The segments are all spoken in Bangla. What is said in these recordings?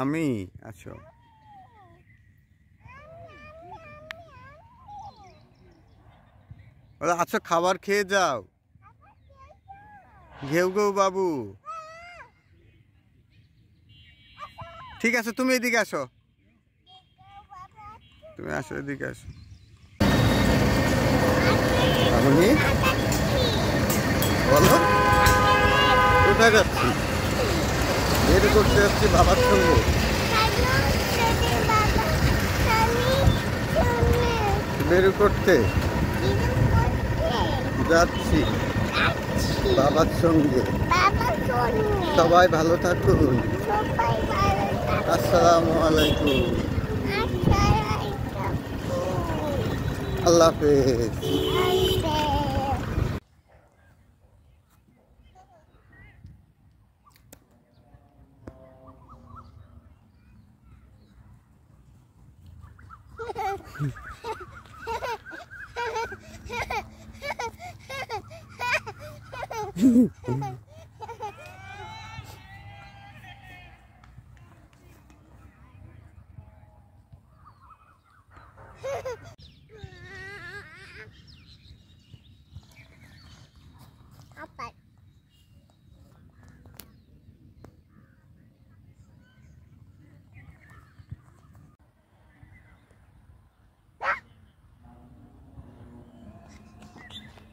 আমি আছো আচ্ছা, খাবার খেয়ে যাও। ঘেউ ঘেউ বাবু। ঠিক আছে, তুমি এদিকে আসো, তুমি আসো, এদিকে আসো। বলো, কোথায় যাচ্ছি? বের করতে যাচ্ছি বাবার সঙ্গে। বের করতে যাচ্ছি বাবার সঙ্গে। সবাই ভালো থাকুন। আসসালামু আলাইকুম। আল্লাহ হাফেজ।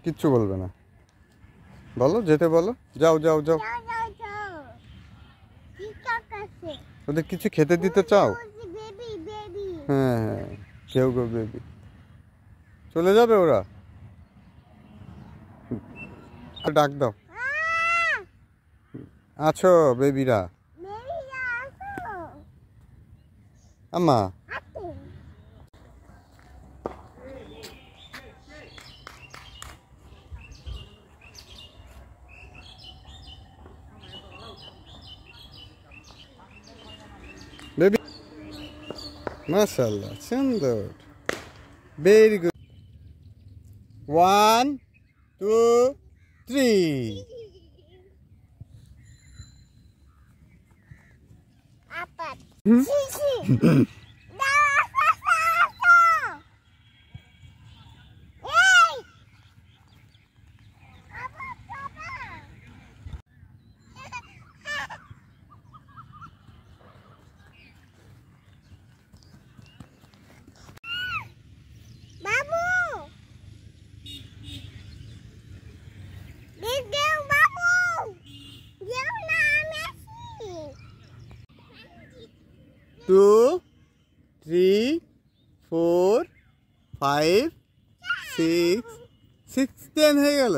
কিচ্ছু বলবে না, বলো, যেতে বলো। যাও যাও যাও। ওদের কিছু খেতে দিতে চাও? হ্যাঁ হ্যাঁ, কেউ গো বেবি। চলে যাবে ওরা? ডাক দাও। আছো বেবিরা? আম্মা বেবি, মাশাআল্লাহ, সুন্দর, ভেরি গুড। 1 2 3। Two, 3, 4, 5, 6, 10 হয়ে গেল।